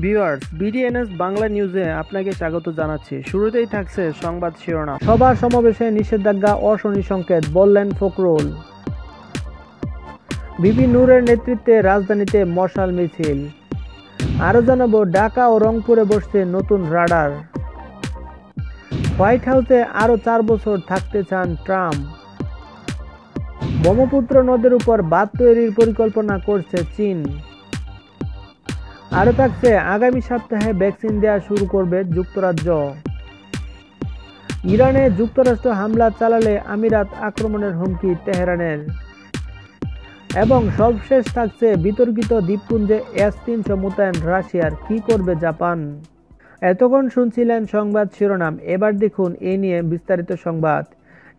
Viewers, বিডিএনএস Bangla নিউজে আপনাকে স্বাগত জানাচ্ছি। শুরুতেই থাকছে সংবাদ শিরোনাম। সভা সমাবেশে নিষেধাজ্ঞা অশনি সংকেত, বললেন ফখরুল। বিপি নূরের নেতৃত্বে রাজধানীতে মশাল মিছিল। আরও জানাবো, ঢাকা ও রংপুরে বসছে নতুন রাডার। হোয়াইট হাউসে আরও 4 বছর থাকতে চান ট্রাম্প। ব্রহ্মপুত্র নদের উপর বাঁধ তৈরির পরিকল্পনা করছে চীন। আরও থাকছে, আগামী সপ্তাহে ভ্যাকসিন দেওয়া শুরু করবে যুক্তরাজ্য। ইরানে যুক্তরাষ্ট্র হামলা চালালে আমিরাত আক্রমণের হুমকি তেহরানের। এবং সবশেষ থাকছে, বিতর্কিত দ্বীপপুঞ্জে S-300 মোতায়েন রাশিয়ার, কি করবে জাপান। এতক্ষণ শুনছিলেন সংবাদ শিরোনাম, এবার দেখুন এ নিয়ে বিস্তারিত সংবাদ।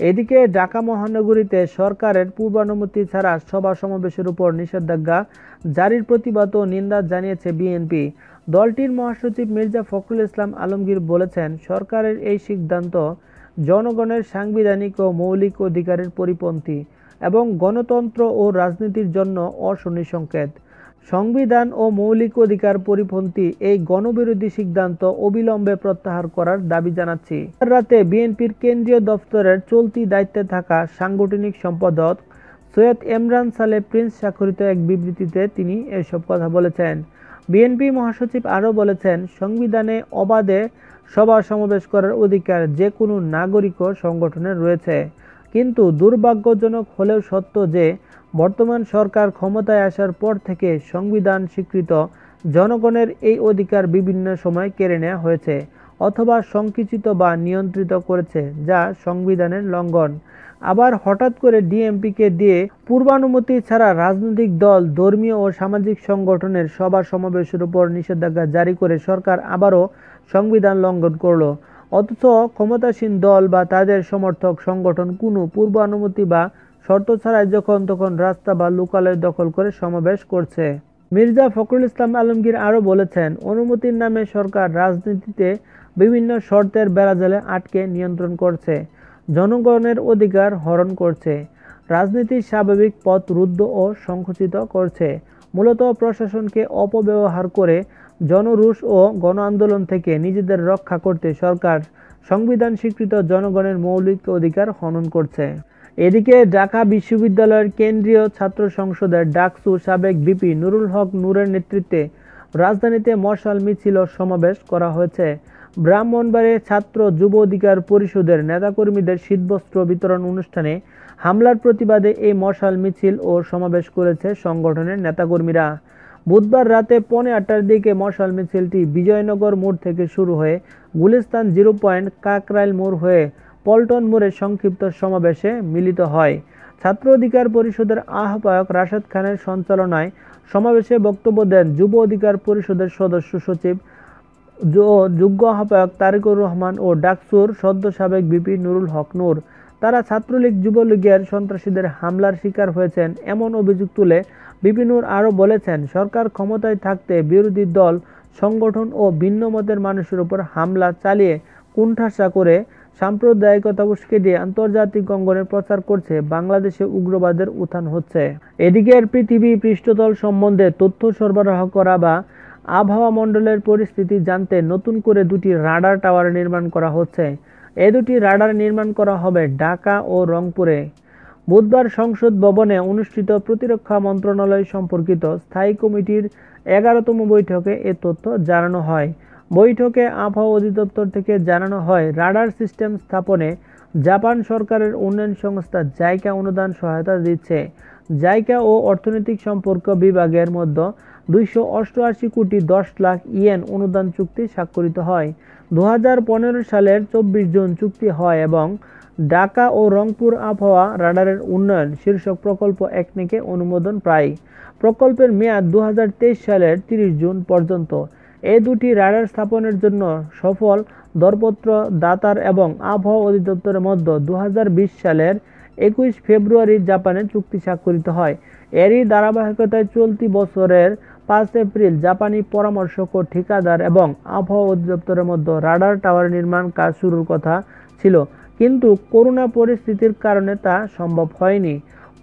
এদিকে ঢাকা মহানগরীতে সরকারের পূর্বানুমতি ছাড়া সভা সমাবেশের উপর নিষেধাজ্ঞা জারির প্রতিবাদ ও নিন্দা জানিয়েছে বিএনপি। দলটির মহাসচিব মির্জা ফখরুল ইসলাম আলমগীর বলেছেন, সরকারের এই সিদ্ধান্ত জনগণের সাংবিধানিক ও মৌলিক অধিকারের পরিপন্থী এবং গণতন্ত্র ও রাজনীতির জন্য অশনি সংকেত। সংবিধান ও মৌলিক অধিকার পরিপন্থী এই গণবিরোধী সিদ্ধান্ত অবিলম্বে প্রত্যাহার করার দাবি জানাচ্ছি। রাতে বিএনপির কেন্দ্রীয় দফতরের চলতি দায়িত্বে থাকা সাংগঠনিক সম্পাদক সৈয়দ এমরান সালে প্রিন্স স্বাক্ষরিত এক বিবৃতিতে তিনি এসব কথা বলেছেন। বিএনপি মহাসচিব আরও বলেছেন, সংবিধানে অবাধে সভা সমাবেশ করার অধিকার যে কোনো নাগরিক ও সংগঠনের রয়েছে, কিন্তু দুর্ভাগ্যজনক হলেও সত্য যে বর্তমান সরকার ক্ষমতায় আসার পর থেকে সংবিধান স্বীকৃত জনগণের এই অধিকার বিভিন্ন সময় কেড়ে নেওয়া হয়েছে অথবা সংকুচিত বা নিয়ন্ত্রিত করেছে, যা সংবিধানের লঙ্ঘন। আবার হঠাৎ করে ডিএমপিকে দিয়ে পূর্বানুমতি ছাড়া রাজনৈতিক দল, ধর্মীয় ও সামাজিক সংগঠনের সভা সমাবেশের উপর নিষেধাজ্ঞা জারি করে সরকার আবারও সংবিধান লঙ্ঘন করল। অথচ ক্ষমতাসীন দল বা তাদের সমর্থক সংগঠন কোনো পূর্বানুমতি বা শর্ত ছাড়াই যখন তখন রাস্তা বা লোকালয় দখল করে সমাবেশ করছে। মির্জা ফখরুল ইসলাম আলমগীর আরও বলেছেন, অনুমতির নামে সরকার রাজনীতিতে বিভিন্ন শর্তের বেড়াজালে আটকে নিয়ন্ত্রণ করছে, জনগণের অধিকার হরণ করছে, রাজনীতির স্বাভাবিক পথ রুদ্ধ ও সংকুচিত করছে। মূলত প্রশাসনকে অপব্যবহার করে জনরোষ ও গণ আন্দোলন থেকে নিজেদের রক্ষা করতে সরকার সংবিধান স্বীকৃত জনগণের মৌলিক অধিকার হনন করছে। এদিকে ঢাকা বিশ্ববিদ্যালয়ের কেন্দ্রীয় ছাত্র সংসদের ডাকসু সাবেক ভিপি নুরুল হক নূরের নেতৃত্বে রাজধানীতে মশাল মিছিল ও সমাবেশ করা হয়েছে। ব্রাহ্মণবাড়িয়ায় ছাত্র যুব অধিকার পরিষদের নেতাকর্মীদের শীতবস্ত্র বিতরণ অনুষ্ঠানে হামলার প্রতিবাদে এই মশাল মিছিল ও সমাবেশ করেছে সংগঠনের নেতাকর্মীরা। বুধবার রাতে 8:15টার দিকে মশাল মিছিলটি বিজয়নগর মোড় থেকে শুরু হয়ে গুলিস্তান 0 পয়েন্ট, কাকরাইল মোড় হয়ে পল্টন মোড়ে সংক্ষিপ্ত সমাবেশে মিলিত হয়। ছাত্র অধিকার পরিষদের আহ্বায়ক রাশেদ খানের সঞ্চালনায় সমাবেশে বক্তব্য দেন যুব অধিকার পরিষদের সদস্য সচিব ও যুগ্ম আহ্বায়ক তারেকুর রহমান ও ডাকসুর সদ্য সাবেক ভিপি নুরুল হক নূর। তারা ছাত্রলীগ যুবলীগের সন্ত্রাসীদের হামলার শিকার হয়েছেন এমন অভিযোগ তুলে ভিপি নূর আরও বলেছেন, সরকার ক্ষমতায় থাকতে বিরোধী দল, সংগঠন ও ভিন্ন মতের মানুষের উপর হামলা চালিয়ে কুণ্ঠাসা করে সাম্প্রদায়িকতা উস্কে দিয়ে আন্তর্জাতিক অঙ্গনে প্রচার করছে বাংলাদেশে উগ্রবাদের উত্থান হচ্ছে। এদিকে পৃথিবী পৃষ্ঠতল সম্বন্ধে তথ্য সরবরাহ করা বা আবহাওয়া মণ্ডলের পরিস্থিতি জানতে নতুন করে 2টি রাডার টাওয়ার নির্মাণ করা হচ্ছে। এই 2টি রাডার নির্মাণ করা হবে ঢাকা ও রংপুরে। বুধবার সংসদ ভবনে অনুষ্ঠিত প্রতিরক্ষা মন্ত্রণালয় সম্পর্কিত স্থায়ী কমিটির 11তম বৈঠকে এ তথ্য জানানো হয়। বৈঠকে আবহাওয়া অধিদপ্তর থেকে জানানো হয়, রাডার সিস্টেম স্থাপনে জাপান সরকারের উন্নয়ন সংস্থা জাইকা অনুদান সহায়তা দিচ্ছে। জাইকা ও অর্থনৈতিক সম্পর্ক বিভাগের মধ্যে 288 কোটি 10 লাখ ইয়েন অনুদান চুক্তি স্বাক্ষরিত হয়। 2015 সালের 24 জুন চুক্তি হয় এবং ঢাকা ও রংপুর আবহাওয়া রাডারের উন্নয়ন শীর্ষক প্রকল্প 1 অনুমোদন পায়। প্রকল্পের মেয়াদ 2023 সালের 30 জুন পর্যন্ত। এই 2টি রাডার স্থাপনের জন্য সফল দরপত্র দাতার এবং আবহাওয়া অধিদপ্তরের মধ্যে 2020 সালের 21 ফেব্রুয়ারি জাপানে চুক্তি স্বাক্ষরিত হয়। এরই ধারাবাহিকতায় চলতি বছরের 5 এপ্রিল জাপানি পরামর্শক ও ঠিকাদার এবং আবহাওয়া অধিদপ্তরের মধ্যে রাডার টাওয়ার নির্মাণ কাজ শুরুর কথা ছিল, কিন্তু করোনা পরিস্থিতির কারণে তা সম্ভব হয়নি।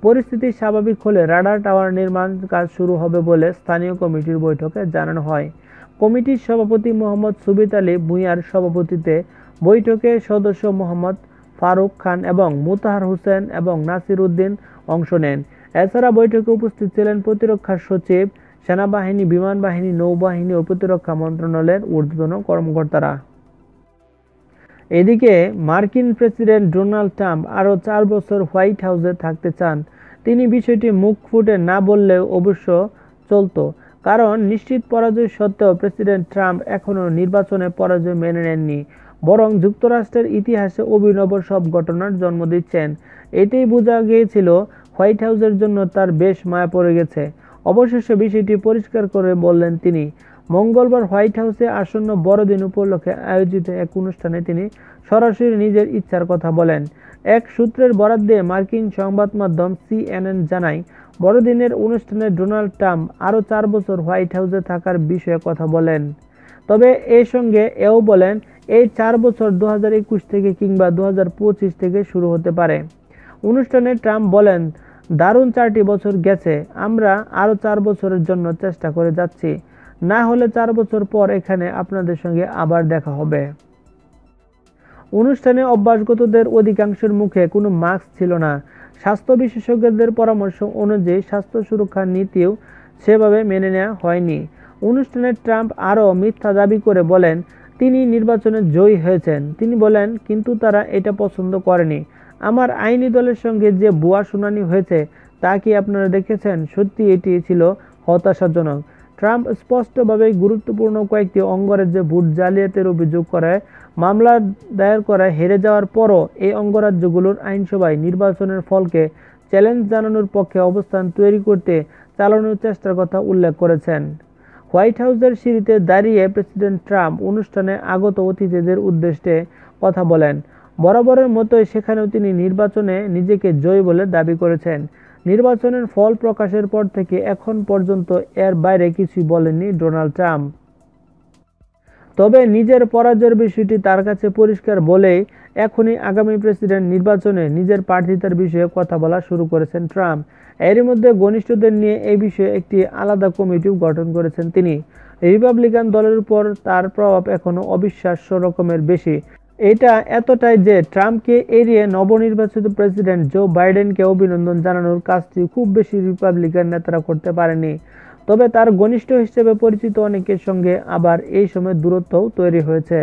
পরিস্থিতি স্বাভাবিক হলে রাডার টাওয়ার নির্মাণ কাজ শুরু হবে বলে স্থানীয় কমিটির বৈঠকে জানানো হয়। কমিটির সভাপতি মোহাম্মদ সুবিত আলী ভূঁইয়ার সভাপতিত্বে বৈঠকে সদস্য মোহাম্মদ ফারুক খান এবং মোতাহার হোসেন এবং নাসির উদ্দিন অংশ নেন। এছাড়া বৈঠকে উপস্থিত ছিলেন প্রতিরক্ষা সচিব, সেনাবাহিনী, বিমান বাহিনী, নৌবাহিনী ও প্রতিরক্ষা মন্ত্রণালয়ের ঊর্ধ্বতন কর্মকর্তারা। এদিকে মার্কিন প্রেসিডেন্ট ডোনাল্ড ট্রাম্প আরও 4 বছর হোয়াইট হাউসে থাকতে চান। তিনি বিষয়টি মুখ ফুটে না বললেও অবশ্য চলত, কারণ নিশ্চিত পরাজয় সত্ত্বেও প্রেসিডেন্ট ট্রাম্প এখনও নির্বাচনে পরাজয় মেনে নেননি, বরং যুক্তরাষ্ট্রের ইতিহাসে অভিনব সব ঘটনার জন্ম দিচ্ছেন। এতেই বোঝা গিয়েছিল হোয়াইট হাউসের জন্য তার বেশ মায়া পড়ে গেছে। অবশেষে বিষয়টি পরিষ্কার করে বললেন তিনি। মঙ্গলবার হোয়াইট হাউসে আসন্ন বড়দিন উপলক্ষে আয়োজিত এক অনুষ্ঠানে তিনি সরাসরি নিজের ইচ্ছার কথা বলেন। এক সূত্রের বরাত দিয়ে মার্কিন সংবাদ মাধ্যম CNN জানায়, বড়দিনের অনুষ্ঠানে ডোনাল্ড ট্রাম্প আরও 4 বছর হোয়াইট হাউসে থাকার বিষয়ে কথা বলেন। তবে এর সঙ্গে এও বলেন, এই 4 বছর 2021 থেকে কিংবা 2025 থেকে শুরু হতে পারে। অনুষ্ঠানে ট্রাম্প বলেন, দারুণ 4টি বছর গেছে, আমরা আরও 4 বছরের জন্য চেষ্টা করে যাচ্ছি, না হলে 4 বছর পর এখানে আপনাদের সঙ্গে আবার দেখা হবে। অনুষ্ঠানে অভ্যাসগতদের অধিকাংশের মুখে কোনো মাস্ক ছিল না। স্বাস্থ্য বিশেষজ্ঞদের পরামর্শ অনুযায়ী স্বাস্থ্য সুরক্ষার নীতিও সেভাবে মেনে নেওয়া হয়নি। অনুষ্ঠানে ট্রাম্প আরও মিথ্যা দাবি করে বলেন তিনি নির্বাচনে জয়ী হয়েছেন। তিনি বলেন, কিন্তু তারা এটা পছন্দ করেনি। আমার আইনি দলের সঙ্গে যে ভুয়া শুনানি হয়েছে তা কি আপনারা দেখেছেন? সত্যি এটি ছিল হতাশাজনক। ট্রাম্প স্পষ্টভাবে গুরুত্বপূর্ণ কয়েকটি অঙ্গরাজ্যে ভোট জালিয়াতির অভিযোগ করে মামলা দায়ের করায় হেরে যাওয়ার পরও এই অঙ্গরাজ্যগুলোর আইনসভায় নির্বাচনের ফলকে চ্যালেঞ্জ জানানোর পক্ষে অবস্থান তৈরি করতে চালানোর চেষ্টার কথা উল্লেখ করেছেন। হোয়াইট হাউসের সিঁড়িতে দাঁড়িয়ে প্রেসিডেন্ট ট্রাম্প অনুষ্ঠানে আগত অতিথিদের উদ্দেশ্যে কথা বলেন। বরাবরের মতোই সেখানেও তিনি নির্বাচনে নিজেকে জয়ী বলে দাবি করেছেন। নির্বাচনের ফল প্রকাশের পর থেকে এখন পর্যন্ত এর বাইরে কিছুই বলেননি ডোনাল্ড ট্রাম্প। তবে নিজের পরাজয়ের বিষয়টি তার কাছে পরিষ্কার বলেই এখনই আগামী প্রেসিডেন্ট নির্বাচনে নিজের প্রার্থিতার বিষয়ে কথা বলা শুরু করেছেন ট্রাম্প। এরই মধ্যে ঘনিষ্ঠদের নিয়ে এই বিষয়ে একটি আলাদা কমিটিও গঠন করেছেন তিনি। রিপাবলিকান দলের উপর তার প্রভাব এখনও অবিশ্বাস্য রকমের বেশি। এটা এতটাই যে ট্রাম্পকে এড়িয়ে নবনির্বাচিত প্রেসিডেন্ট জো বাইডেনকে অভিনন্দন জানানোর কাজটি খুব বেশি রিপাবলিকান নেতারা করতে পারেনি। তবে তার ঘনিষ্ঠ হিসেবে পরিচিত অনেকের সঙ্গে আবার এই সময় দূরত্বও তৈরি হয়েছে।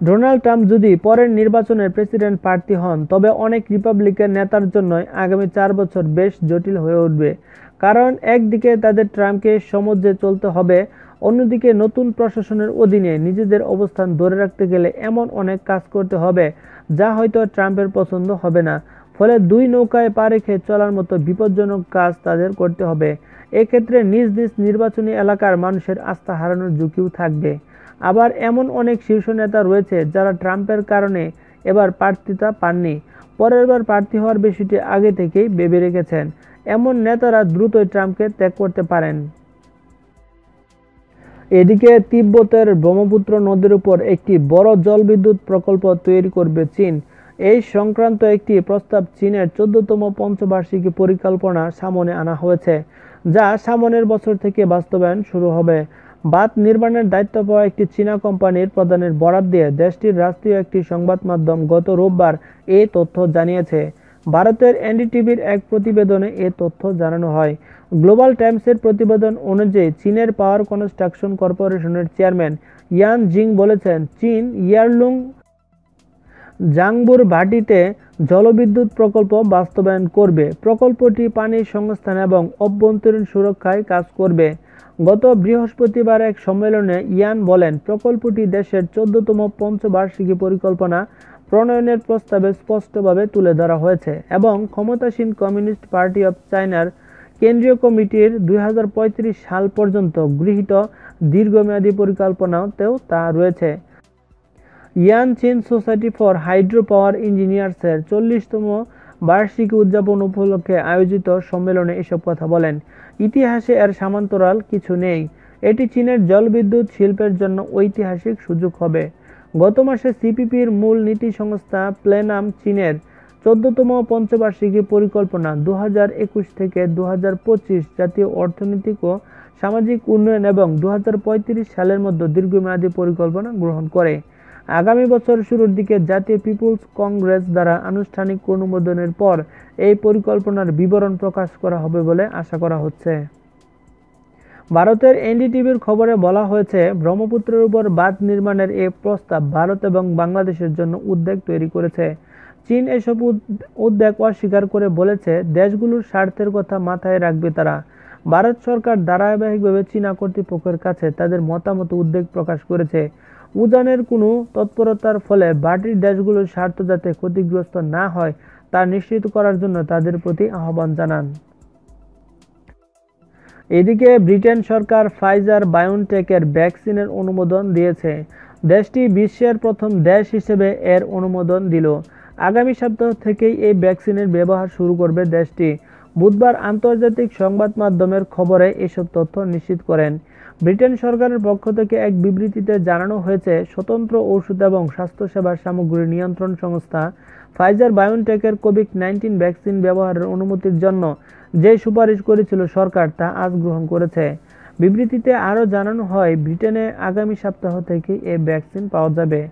ডোনাল্ড ট্রাম্প যদি পরের নির্বাচনের প্রেসিডেন্ট প্রার্থী হন, তবে অনেক রিপাবলিকান নেতার জন্যই আগামী 4 বছর বেশ জটিল হয়ে উঠবে। কারণ একদিকে তাদের ট্রাম্পকে সমঝে চলতে হবে, অন্যদিকে নতুন প্রশাসনের অধীনে নিজেদের অবস্থান ধরে রাখতে গেলে এমন অনেক কাজ করতে হবে যা হয়তো ট্রাম্পের পছন্দ হবে না। ফলে দুই নৌকায় পা রেখে চলার মতো বিপজ্জনক কাজ তাদের করতে হবে। এক্ষেত্রে নিজ নিজ নির্বাচনী এলাকার মানুষের আস্থা হারানোর ঝুঁকিও থাকবে। আবার এমন অনেক শীর্ষ নেতা রয়েছে যারা ট্রাম্পের কারণে এবার প্রার্থিতা পাননি, পরের বার প্রার্থী হওয়ার বিষয়টি আগে থেকেই ভেবে রেখেছেন। এমন নেতারা দ্রুতই ট্রাম্পকে ত্যাগ করতে পারেন। এদিকে তিব্বতের ব্রহ্মপুত্র নদীর উপর একটি বড় জলবিদ্যুৎ প্রকল্প তৈরি করবে চীন। এই সংক্রান্ত একটি প্রস্তাব চীনের 14তম পঞ্চবার্ষিকী পরিকল্পনা সামনে আনা হয়েছে, যা সামনের বছর থেকে বাস্তবায়ন শুরু হবে। বাঁধ নির্মাণের দায়িত্ব পাওয়া একটি চীনা কোম্পানির প্রধানের বরাত দিয়ে দেশটির রাষ্ট্রীয় একটি সংবাদ মাধ্যম গত রোববার এই তথ্য জানিয়েছে। ভারতের এনডিটিভির এক প্রতিবেদনে এ তথ্য জানানো হয়। গ্লোবাল টাইমসের প্রতিবেদন অনুযায়ী চীনের পাওয়ার কনস্ট্রাকশন কর্পোরেশনের চেয়ারম্যান ইয়ান জিং বলেছেন, চীন ইয়ারলুং জাংবুর ভাটিতে জলবিদ্যুৎ প্রকল্প বাস্তবায়ন করবে। প্রকল্পটি পানির সংস্থান এবং অভ্যন্তরীণ সুরক্ষায় কাজ করবে। গত বৃহস্পতিবার এক সম্মেলনে ইয়ান বলেন, প্রকল্পটি দেশের 14তম পঞ্চবার্ষিকী পরিকল্পনা প্রণয়নের প্রস্তাবে স্পষ্টভাবে তুলে ধরা হয়েছে এবং ক্ষমতাসীন কমিউনিস্ট পার্টি অব চায়নার কেন্দ্রীয় কমিটির 2035 সাল পর্যন্ত গৃহীত দীর্ঘমেয়াদী পরিকল্পনাতেও তা রয়েছে। ইয়ান চীন সোসাইটি ফর হাইড্রো পাওয়ার ইঞ্জিনিয়ার্সের 40তম বার্ষিকী উদযাপন উপলক্ষে আয়োজিত সম্মেলনে এসব কথা বলেন। ইতিহাসে এর সমান্তরাল কিছু নেই। এটি চীনের জলবিদ্যুৎ শিল্পের জন্য ঐতিহাসিক সুযোগ হবে। গত মাসে সিপিপির মূল নীতি সংস্থা প্ল্যানাম চীনের 14তম পঞ্চবার্ষিকী পরিকল্পনা 2021 থেকে 2025 জাতীয় অর্থনৈতিক ও সামাজিক উন্নয়ন এবং 2035 সালের মধ্যে দীর্ঘমেয়াদী পরিকল্পনা গ্রহণ করে। আগামী বছর শুরুর দিকে জাতীয় পিপুলস কংগ্রেস দ্বারা আনুষ্ঠানিক অনুমোদনের পর এই পরিকল্পনার বিবরণ প্রকাশ করা হবে বলে আশা করা হচ্ছে। ভারতের এনডিটিভির খবরে বলা হয়েছে, ব্রহ্মপুত্রের উপর বাঁধ নির্মাণের এই প্রস্তাব ভারত এবং বাংলাদেশের জন্য উদ্বেগ তৈরি করেছে। চীন এসব উদ্বেগ অস্বীকার করে বলেছে, দেশগুলোর স্বার্থের কথা মাথায় রাখবে তারা। ভারত সরকার ধারাবাহিকভাবে চীনা কর্তৃপক্ষের কাছে তাদের মতামত উদ্বেগ প্রকাশ করেছে। উজানের কোনো তৎপরতার ফলে বাটির দেশগুলোর স্বার্থ যাতে ক্ষতিগ্রস্ত না হয় তা নিশ্চিত করার জন্য তাদের প্রতি আহ্বান জানান। এদিকে ব্রিটেন সরকার ফাইজার বায়োনটেকের ভ্যাকসিনের অনুমোদন দিয়েছে। দেশটি বিশ্বের প্রথম দেশ হিসেবে এর অনুমোদন দিল। আগামী সপ্তাহ থেকেই এই ভ্যাকসিনের ব্যবহার শুরু করবে দেশটি। বুধবার আন্তর্জাতিক সংবাদ মাধ্যমের খবরে এসব তথ্য নিশ্চিত করেন। ব্রিটেন সরকারের পক্ষ থেকে এক বিবৃতিতে জানানো হয়েছে, স্বতন্ত্র ঔষধ এবং স্বাস্থ্যসেবা সামগ্রী নিয়ন্ত্রণ সংস্থা ফাইজার বায়োনটেকের কোভিড-19 ভ্যাকসিন ব্যবহারের অনুমতির জন্য যে সুপারিশ করেছিল সরকার তা আজ গ্রহণ করেছে। বিবৃতিতে আরও জানানো হয়, ব্রিটেনে আগামী সপ্তাহ থেকে এই ভ্যাকসিন পাওয়া যাবে।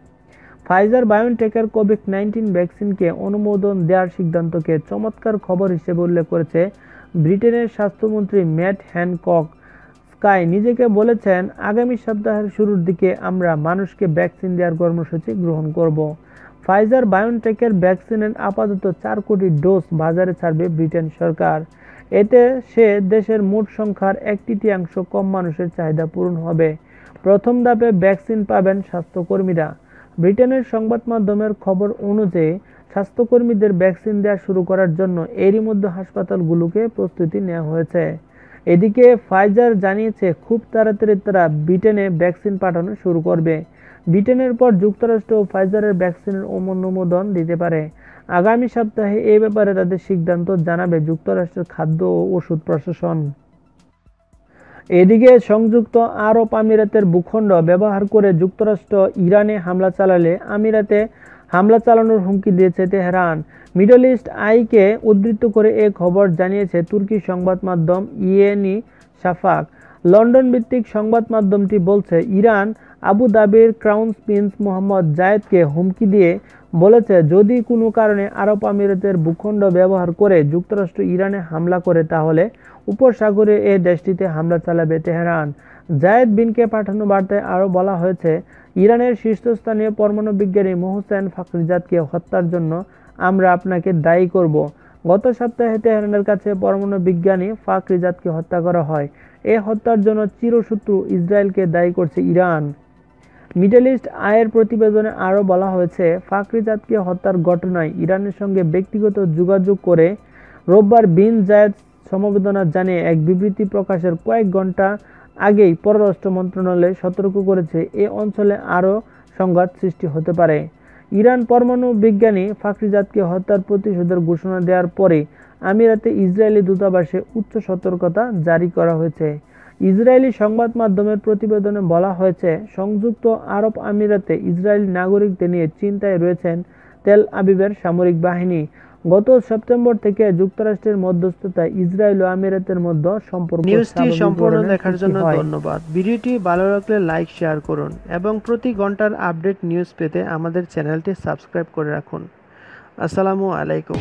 ফাইজার বায়োনটেকের কোভিড-19 ভ্যাকসিনকে অনুমোদন দেওয়ার সিদ্ধান্তকে চমৎকার খবর হিসেবে উল্লেখ করেছে ব্রিটেনের স্বাস্থ্যমন্ত্রী ম্যাট হ্যানকক। স্কাই নিজেকে বলেছেন, আগামী সপ্তাহের শুরুর দিকে আমরা মানুষকে ভ্যাকসিন দেওয়ার কর্মসূচি গ্রহণ করব। ফাইজার বায়োনটেকের ভ্যাকসিনের আপাতত 4 কোটি ডোজ বাজারে ছাড়বে ব্রিটেন সরকার। এতে দেশের মোট সংখ্যার 1/3 কম মানুষের চাহিদা পূরণ হবে। প্রথম ধাপে ভ্যাকসিন পাবেন স্বাস্থ্যকর্মীরা। ব্রিটেনের সংবাদ মাধ্যমের খবর অনুযায়ী স্বাস্থ্যকর্মীদের ভ্যাকসিন দেওয়া শুরু করার জন্য এরই মধ্যে হাসপাতালগুলোকে প্রস্তুতি নেওয়া হয়েছে। এদিকে ফাইজার জানিয়েছে, খুব তাড়াতাড়ি তারা ব্রিটেনে ভ্যাকসিন পাঠানো শুরু করবে। ব্রিটেনের পর যুক্তরাষ্ট্র ফাইজারের ভ্যাকসিনের অনুমোদন দিতে পারে। আগামী সপ্তাহে এই ব্যাপারে তাদের সিদ্ধান্ত জানাবে যুক্তরাষ্ট্রের খাদ্য ও ওষুধ প্রশাসন। এদিকে সংযুক্ত আরব আমিরাতের ভূখণ্ড ব্যবহার করে যুক্তরাষ্ট্র ইরানে হামলা চালালে আমিরাতে হামলা চালানোর হুমকি দিয়েছে তেহরান। মিডল ইস্ট আইকে উদ্ধৃত করে এ খবর জানিয়েছে তুর্কি সংবাদ মাধ্যম ইয়েনি শাফাক। লন্ডন ভিত্তিক সংবাদ মাধ্যমটি বলছে, ইরান আবু দাবির ক্রাউন প্রিন্স মোহাম্মদ জায়েদকে হুমকি দিয়ে বলেছে, যদি কোনো কারণে আরব আমিরাতের ভূখণ্ড ব্যবহার করে যুক্তরাষ্ট্র ইরানে হামলা করে তাহলে উপসাগরে এ দেশটিতে হামলা চালাবে তেহরান। জায়েদ বিনকে পাঠানো বার্তায় আরও বলা হয়েছে, ইরানের শীর্ষস্থানীয় পরমাণু বিজ্ঞানী মোহসেন ফাখরিজাদকে হত্যার জন্য আমরা আপনাকে দায়ী করব। গত সপ্তাহে তেহরানের কাছে পরমাণু বিজ্ঞানী ফাখরিজাদকে হত্যা করা হয়। এ হত্যার জন্য চিরশত্রু ইসরায়েলকে দায়ী করছে ইরান। মিডল ইস্ট আইয়ের প্রতিবেদনে আরও বলা হয়েছে, ফাখরিজাদকে হত্যার ঘটনায় ইরানের সঙ্গে ব্যক্তিগত যোগাযোগ করে রোববার বিন জায়েদ সমবেদনা জানিয়ে এক বিবৃতি প্রকাশের কয়েক ঘন্টা আগেই পররাষ্ট্র মন্ত্রণালয় সতর্ক করেছে, এ অঞ্চলে আরও সংঘাত সৃষ্টি হতে পারে। ইরান পরমাণু বিজ্ঞানী ফাখরিজাদকে হত্যার প্রতিশোধের ঘোষণা দেওয়ার পরে আমিরাতে ইসরায়েলি দূতাবাসে উচ্চ সতর্কতা জারি করা হয়েছে। ইসরায়েলি সংবাদ মাধ্যমের প্রতিবেদনে বলা হয়েছে, সংযুক্ত আরব আমিরাতে ইসরায়েলি নাগরিকদের নিয়ে চিন্তায় রয়েছেন তেল আবিবের সামরিক বাহিনী। গত সেপ্টেম্বর থেকে যুক্তরাষ্ট্রের মধ্যস্থতায় ইসরায়েল ও আমিরাতের মধ্যে সম্পর্ক। নিউজটি সম্পূর্ণ দেখার জন্য ধন্যবাদ। ভিডিওটি ভালো লাগলে লাইক, শেয়ার করুন এবং প্রতি ঘন্টার আপডেট নিউজ পেতে আমাদের চ্যানেলটি সাবস্ক্রাইব করে রাখুন। আসসালামু আলাইকুম।